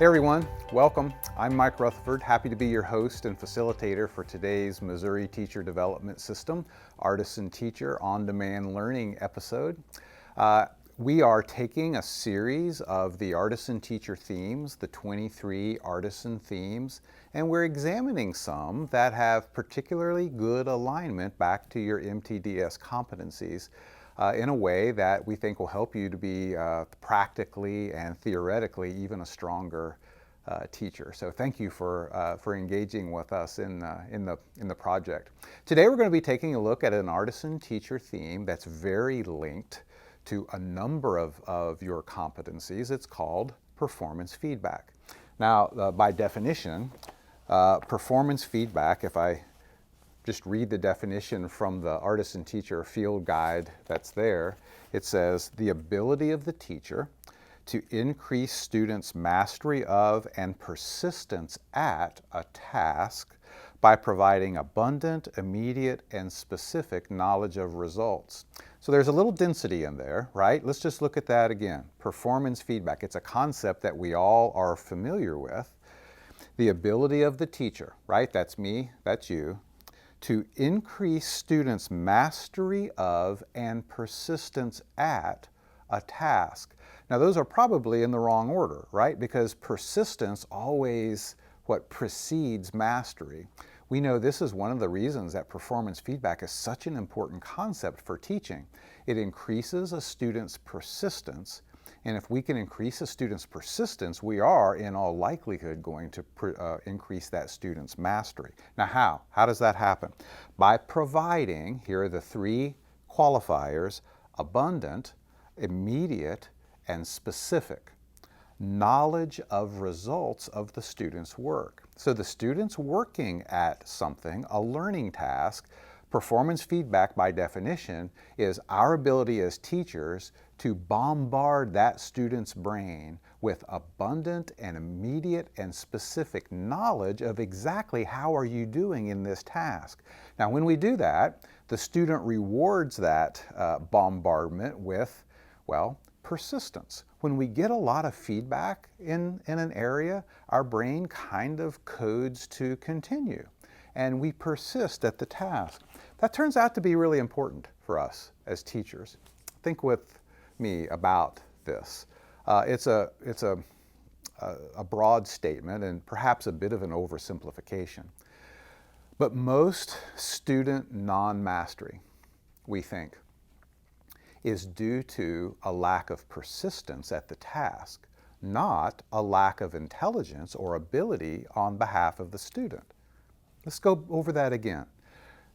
Hey everyone, welcome. I'm Mike Rutherford, happy to be your host and facilitator for today's Missouri Teacher Development System Artisan Teacher On-Demand Learning episode. We are taking a series of the Artisan Teacher themes, the 23 Artisan themes, and we're examining some that have particularly good alignment back to your MTDS competencies. In a way that we think will help you to be practically and theoretically even a stronger teacher. So thank you for engaging with us in the project. Today we're going to be taking a look at an artisan teacher theme that's very linked to a number of your competencies. It's called performance feedback. Now, by definition, performance feedback, if I just read the definition from the Artisan Teacher Field Guide that's there. It says, the ability of the teacher to increase students' mastery of and persistence at a task by providing abundant, immediate, and specific knowledge of results. So there's a little density in there, right? Let's just look at that again. Performance feedback. It's a concept that we all are familiar with. The ability of the teacher, right? That's me, that's you, to increase students' mastery of and persistence at a task. Now those are probably in the wrong order, right? Because persistence always what precedes mastery. We know this is one of the reasons that performance feedback is such an important concept for teaching. It increases a student's persistence, and if we can increase a student's persistence, we are, in all likelihood, going to increase that student's mastery. Now how? How does that happen? By providing, here are the three qualifiers, abundant, immediate, and specific knowledge of results of the student's work. So the student's working at something, a learning task. Performance feedback, by definition, is our ability as teachers to bombard that student's brain with abundant and immediate and specific knowledge of exactly how are you doing in this task. Now, when we do that, the student rewards that bombardment with, well, persistence. When we get a lot of feedback in an area, our brain kind of codes to continue, and we persist at the task. That turns out to be really important for us as teachers. Think with me about this. It's a broad statement and perhaps a bit of an oversimplification. But most student non-mastery, we think, is due to a lack of persistence at the task, not a lack of intelligence or ability on behalf of the student. Let's go over that again.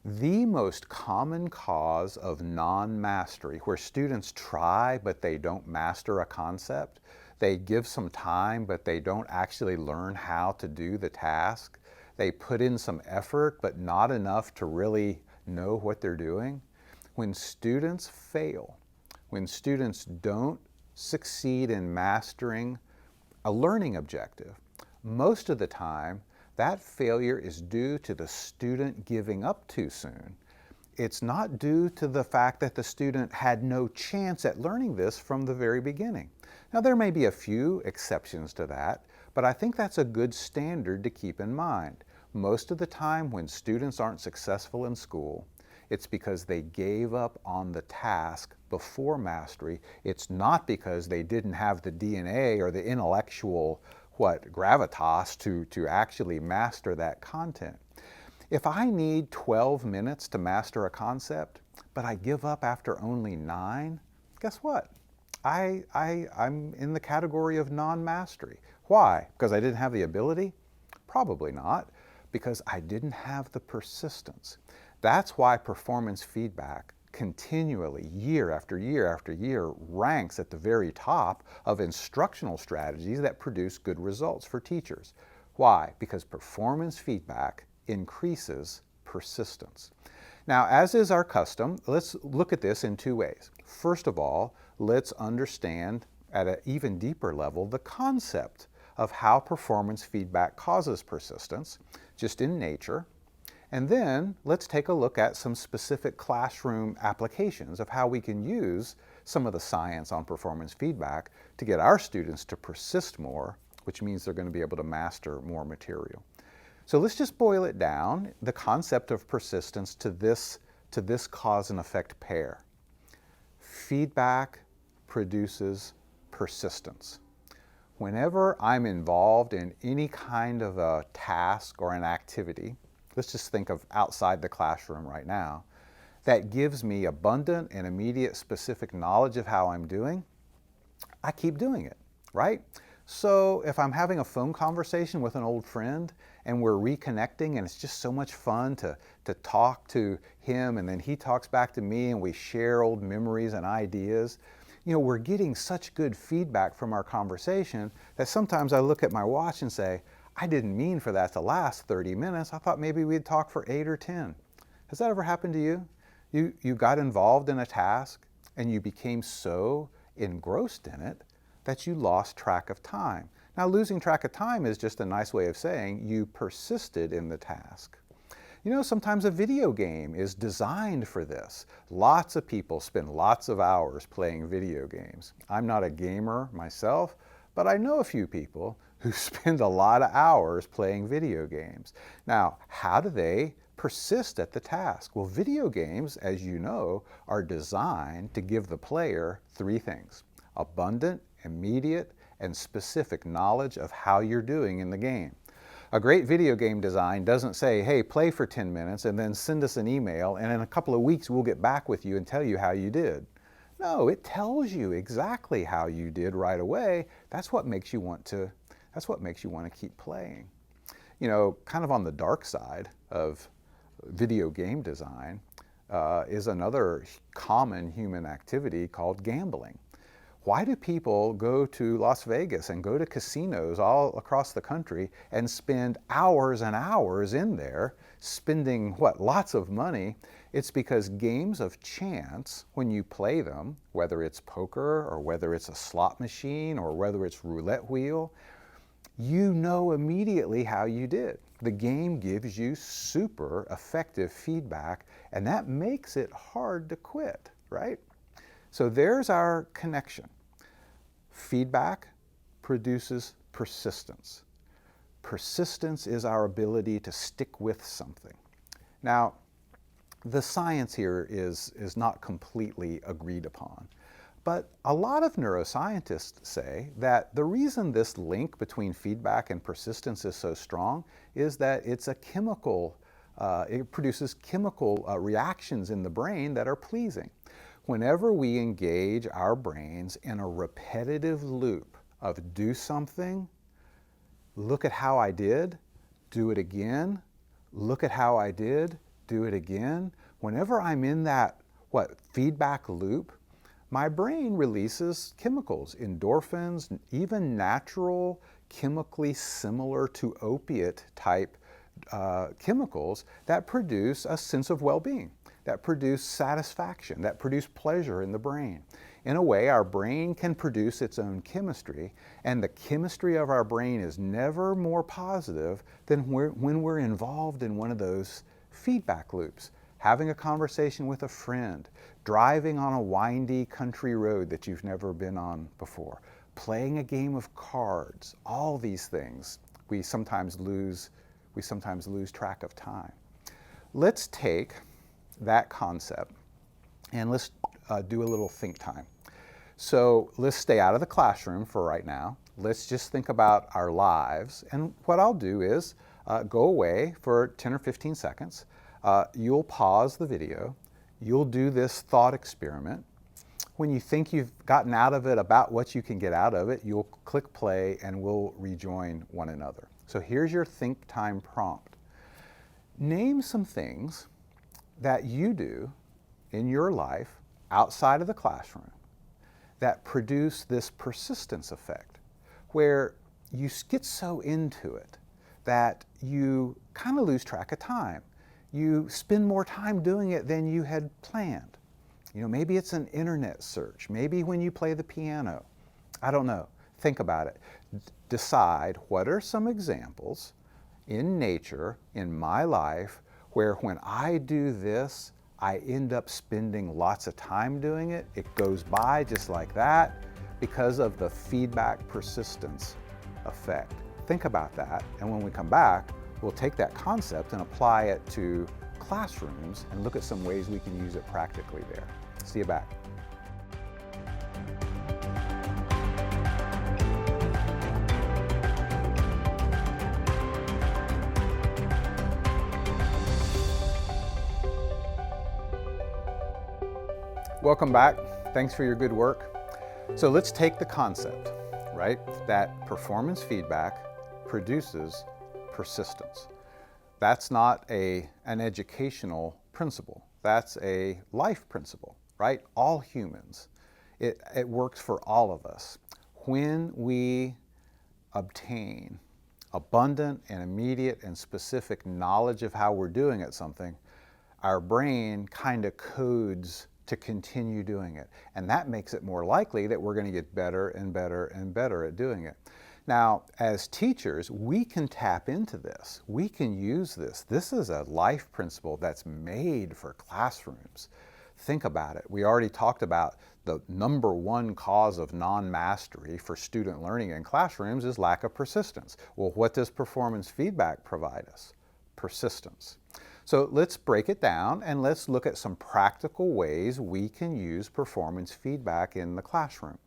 The most common cause of non-mastery, where students try but they don't master a concept, they give some time but they don't actually learn how to do the task, they put in some effort but not enough to really know what they're doing. When students fail, when students don't succeed in mastering a learning objective, most of the time that failure is due to the student giving up too soon. It's not due to the fact that the student had no chance at learning this from the very beginning. Now, there may be a few exceptions to that, but I think that's a good standard to keep in mind. Most of the time when students aren't successful in school, it's because they gave up on the task before mastery. It's not because they didn't have the DNA or the intellectual gravitas to actually master that content. If I need 12 minutes to master a concept, but I give up after only 9, guess what? I'm in the category of non-mastery. Why? Because I didn't have the ability? Probably not, because I didn't have the persistence. That's why performance feedback continually, year after year after year, ranks at the very top of instructional strategies that produce good results for teachers. Why? Because performance feedback increases persistence. Now, as is our custom, let's look at this in two ways. First of all, let's understand at an even deeper level the concept of how performance feedback causes persistence, just in nature. And then let's take a look at some specific classroom applications of how we can use some of the science on performance feedback to get our students to persist more which means they're going to be able to master more material. So let's just boil it down, the concept of persistence to this cause and effect pair. Feedback produces persistence. Whenever I'm involved in any kind of a task or an activity, let's just think of outside the classroom right now, that gives me abundant and immediate specific knowledge of how I'm doing, I keep doing it, right? So if I'm having a phone conversation with an old friend and we're reconnecting and it's just so much fun to talk to him and then he talks back to me and we share old memories and ideas, we're getting such good feedback from our conversation that sometimes I look at my watch and say, I didn't mean for that to last 30 minutes. I thought maybe we'd talk for 8 or 10. Has that ever happened to you? You got involved in a task and you became so engrossed in it that you lost track of time. Now, losing track of time is just a nice way of saying you persisted in the task. Sometimes a video game is designed for this. Lots of people spend lots of hours playing video games. I'm not a gamer myself, but I know a few people who spend a lot of hours playing video games. Now, how do they persist at the task? Well, video games, as you know, are designed to give the player 3 things: abundant, immediate, and specific knowledge of how you're doing in the game. A great video game design doesn't say, hey, play for 10 minutes and then send us an email and in a couple of weeks we'll get back with you and tell you how you did. No, it tells you exactly how you did right away. That's what makes you want to keep playing. Kind of on the dark side of video game design is another common human activity called gambling. Why do people go to Las Vegas and go to casinos all across the country and spend hours and hours in there, spending lots of money? It's because games of chance, when you play them, whether it's poker or whether it's a slot machine or whether it's roulette wheel, you know immediately how you did. The game gives you super effective feedback, and that makes it hard to quit, right? So there's our connection. Feedback produces persistence. Persistence is our ability to stick with something. Now, the science here is not completely agreed upon, but a lot of neuroscientists say that the reason this link between feedback and persistence is so strong is that it's a chemical, it produces chemical reactions in the brain that are pleasing. Whenever we engage our brains in a repetitive loop of do something, look at how I did, do it again, look at how I did, do it again. Whenever I'm in that feedback loop, my brain releases chemicals, endorphins, even natural, chemically similar to opiate type chemicals that produce a sense of well-being, that produce satisfaction, that produce pleasure in the brain. In a way, our brain can produce its own chemistry, and the chemistry of our brain is never more positive than when we're involved in one of those feedback loops. Having a conversation with a friend, driving on a windy country road that you've never been on before, playing a game of cards, all these things, we sometimes lose track of time. Let's take that concept and let's do a little think time. So let's stay out of the classroom for right now. Let's just think about our lives. And what I'll do is go away for 10 or 15 seconds. You'll pause the video. You'll do this thought experiment. When you think you've gotten out of it about what you can get out of it, you'll click play and we'll rejoin one another. So here's your think time prompt. Name some things that you do in your life outside of the classroom that produce this persistence effect, where you get so into it that you kind of lose track of time. You spend more time doing it than you had planned. Maybe it's an internet search. Maybe when you play the piano. I don't know. Think about it. Decide what are some examples in nature, in my life, where when I do this, I end up spending lots of time doing it. It goes by just like that because of the feedback persistence effect. Think about that, and when we come back, we'll take that concept and apply it to classrooms and look at some ways we can use it practically there. See you back. Welcome back. Thanks for your good work. So let's take the concept, right, that performance feedback produces persistence. That's not an educational principle. That's a life principle, right? All humans. It works for all of us. When we obtain abundant and immediate and specific knowledge of how we're doing at something, our brain kind of codes to continue doing it. And that makes it more likely that we're going to get better and better and better at doing it. Now, as teachers, we can tap into this. We can use this. This is a life principle that's made for classrooms. Think about it. We already talked about the number one cause of non-mastery for student learning in classrooms is lack of persistence. Well, what does performance feedback provide us? Persistence. So let's break it down and let's look at some practical ways we can use performance feedback in the classroom.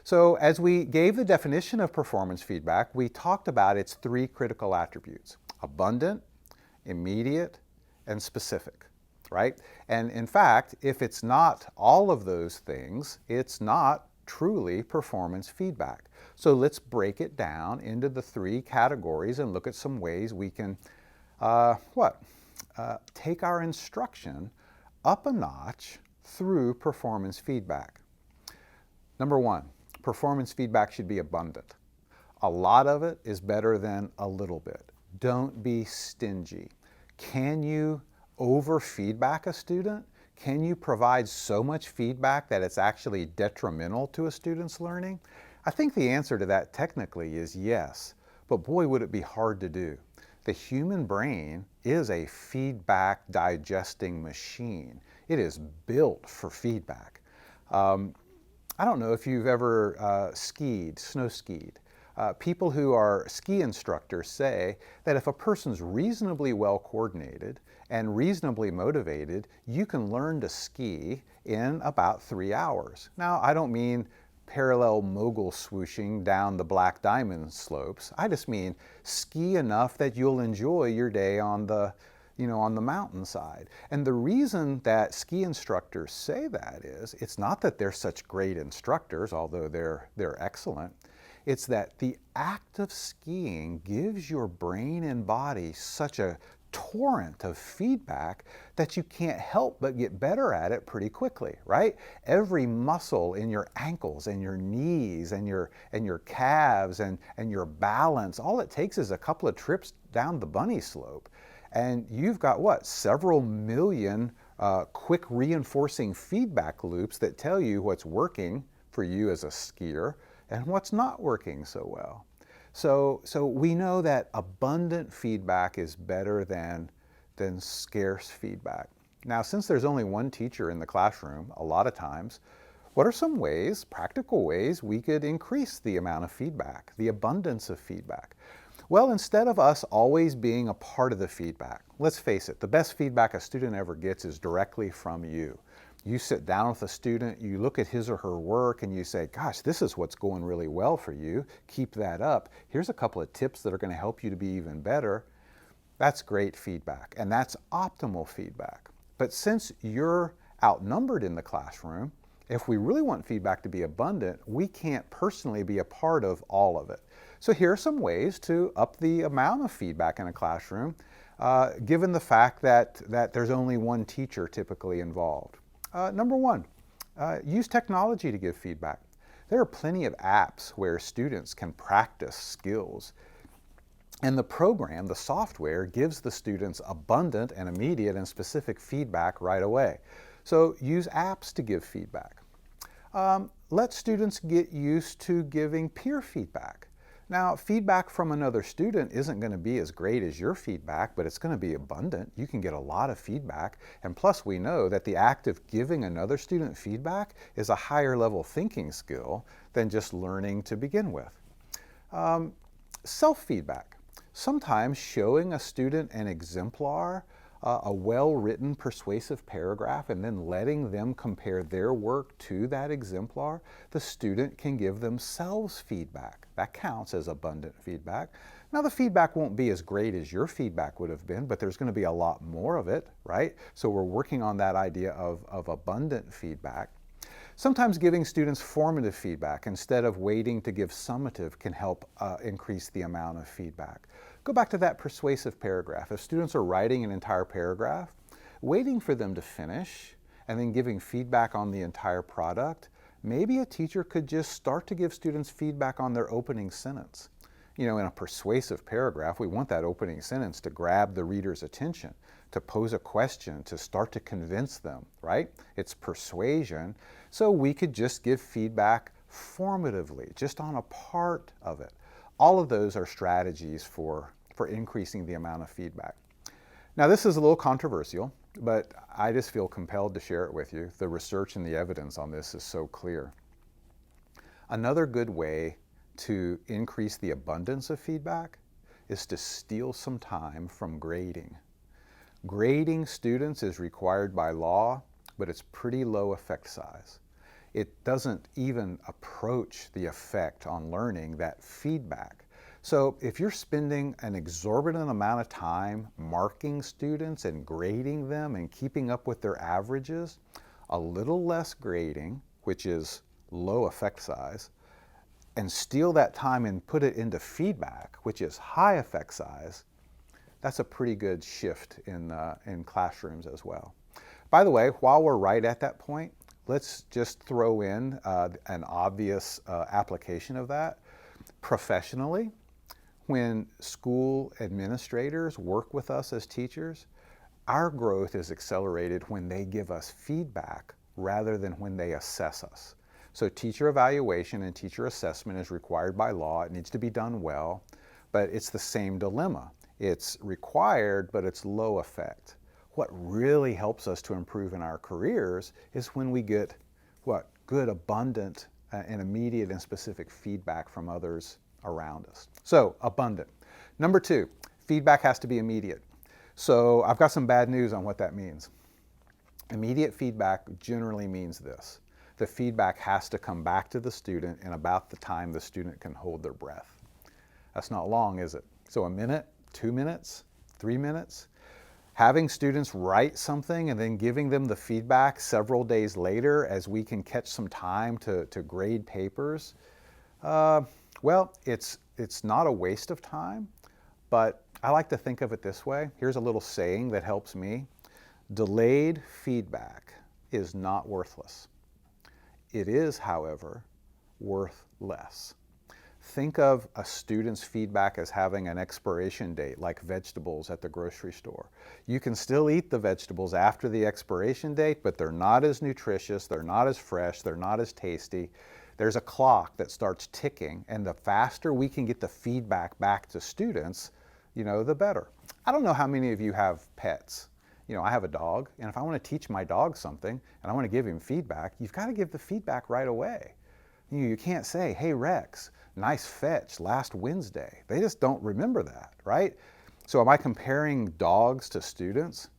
So as we gave the definition of performance feedback, we talked about its three critical attributes: abundant, immediate, and specific, right? And in fact, if it's not all of those things, it's not truly performance feedback. So let's break it down into the three categories and look at some ways we can take our instruction up a notch through performance feedback. Number one, performance feedback should be abundant. A lot of it is better than a little bit. Don't be stingy. Can you over feedback a student? Can you provide so much feedback that it's actually detrimental to a student's learning? I think the answer to that technically is yes, but boy, would it be hard to do. The human brain is a feedback digesting machine. It is built for feedback. I don't know if you've ever snow skied. People who are ski instructors say that if a person's reasonably well coordinated and reasonably motivated, you can learn to ski in about 3 hours. Now, I don't mean parallel mogul swooshing down the Black Diamond slopes. I just mean ski enough that you'll enjoy your day on the mountainside. And the reason that ski instructors say that is, it's not that they're such great instructors, although they're excellent. It's that the act of skiing gives your brain and body such a torrent of feedback that you can't help but get better at it pretty quickly, right? Every muscle in your ankles and your knees and your calves and your balance, all it takes is a couple of trips down the bunny slope. And you've got several million quick reinforcing feedback loops that tell you what's working for you as a skier and what's not working so well. So we know that abundant feedback is better than scarce feedback. Now, since there's only one teacher in the classroom, a lot of times, what are some ways, practical ways, we could increase the amount of feedback, the abundance of feedback? Well, instead of us always being a part of the feedback, let's face it, the best feedback a student ever gets is directly from you. You sit down with a student, you look at his or her work and you say, gosh, this is what's going really well for you. Keep that up. Here's a couple of tips that are going to help you to be even better. That's great feedback, and that's optimal feedback. But since you're outnumbered in the classroom, if we really want feedback to be abundant, we can't personally be a part of all of it. So here are some ways to up the amount of feedback in a classroom, given the fact that there's only one teacher typically involved. Number one, use technology to give feedback. There are plenty of apps where students can practice skills. And the program, the software, gives the students abundant and immediate and specific feedback right away. So use apps to give feedback. Let students get used to giving peer feedback. Now, feedback from another student isn't going to be as great as your feedback, but it's going to be abundant. You can get a lot of feedback. And plus, we know that the act of giving another student feedback is a higher level thinking skill than just learning to begin with. Self-feedback. Sometimes showing a student an exemplar, a well-written persuasive paragraph, and then letting them compare their work to that exemplar, the student can give themselves feedback. That counts as abundant feedback. Now, the feedback won't be as great as your feedback would have been, but there's going to be a lot more of it, right? So we're working on that idea of abundant feedback. Sometimes giving students formative feedback instead of waiting to give summative can help increase the amount of feedback. Go back to that persuasive paragraph. If students are writing an entire paragraph, waiting for them to finish and then giving feedback on the entire product, maybe a teacher could just start to give students feedback on their opening sentence. You know, in a persuasive paragraph, we want that opening sentence to grab the reader's attention, to pose a question, to start to convince them, right? It's persuasion. So we could just give feedback formatively, just on a part of it. All of those are strategies for increasing the amount of feedback. Now, this is a little controversial, but I just feel compelled to share it with you. The research and the evidence on this is so clear. Another good way to increase the abundance of feedback is to steal some time from grading. Grading students is required by law, but it's pretty low effect size. It doesn't even approach the effect on learning that feedback. So if you're spending an exorbitant amount of time marking students and grading them and keeping up with their averages, a little less grading, which is low effect size, and steal that time and put it into feedback, which is high effect size, that's a pretty good shift in classrooms as well. By the way, while we're right at that point, let's just throw in an obvious application of that. Professionally, when school administrators work with us as teachers, our growth is accelerated when they give us feedback rather than when they assess us. So teacher evaluation and teacher assessment is required by law. It needs to be done well, but it's the same dilemma. It's required, but it's low effect. What really helps us to improve in our careers is when we get good, abundant, and immediate and specific feedback from others around us. So abundant. Number 2, feedback has to be immediate. So I've got some bad news on what that means. Immediate feedback generally means this. The feedback has to come back to the student in about the time the student can hold their breath. That's not long, is it? So a minute, 2 minutes, 3 minutes? Having students write something and then giving them the feedback several days later as we can catch some time to grade papers, well, it's not a waste of time, but I like to think of it this way. Here's a little saying that helps me. Delayed feedback is not worthless. It is, however, worth less. Think of a student's feedback as having an expiration date, like vegetables at the grocery store. You can still eat the vegetables after the expiration date, but they're not as nutritious, they're not as fresh, they're not as tasty. There's a clock that starts ticking, and the faster we can get the feedback back to students, the better. I don't know how many of you have pets. I have a dog, and if I want to teach my dog something and I want to give him feedback, you've got to give the feedback right away. You can't say, hey Rex, nice fetch last Wednesday. They just don't remember that, right? So am I comparing dogs to students?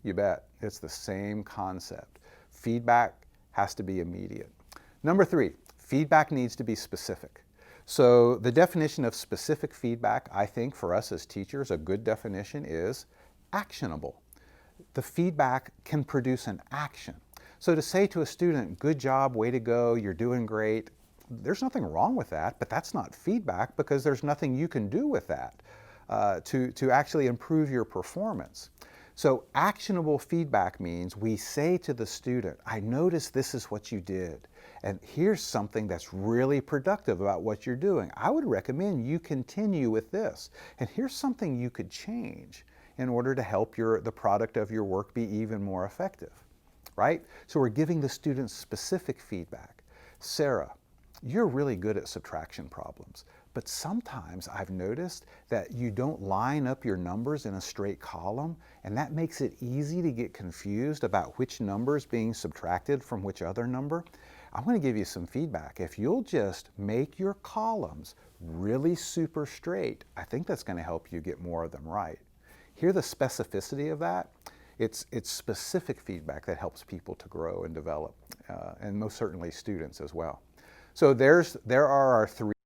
You bet. It's the same concept. Feedback has to be immediate. Number 3, feedback needs to be specific. So the definition of specific feedback, I think for us as teachers, a good definition is actionable. The feedback can produce an action. So to say to a student, good job, way to go, you're doing great, there's nothing wrong with that, but that's not feedback because there's nothing you can do with that to actually improve your performance. So actionable feedback means we say to the student, I noticed this is what you did, and here's something that's really productive about what you're doing. I would recommend you continue with this, and here's something you could change in order to help the product of your work be even more effective, right? So we're giving the students specific feedback. Sarah, you're really good at subtraction problems, but sometimes I've noticed that you don't line up your numbers in a straight column, and that makes it easy to get confused about which number is being subtracted from which other number. I'm going to give you some feedback. If you'll just make your columns really super straight, I think that's going to help you get more of them right. Hear the specificity of that? It's specific feedback that helps people to grow and develop, and most certainly students as well. So there are our three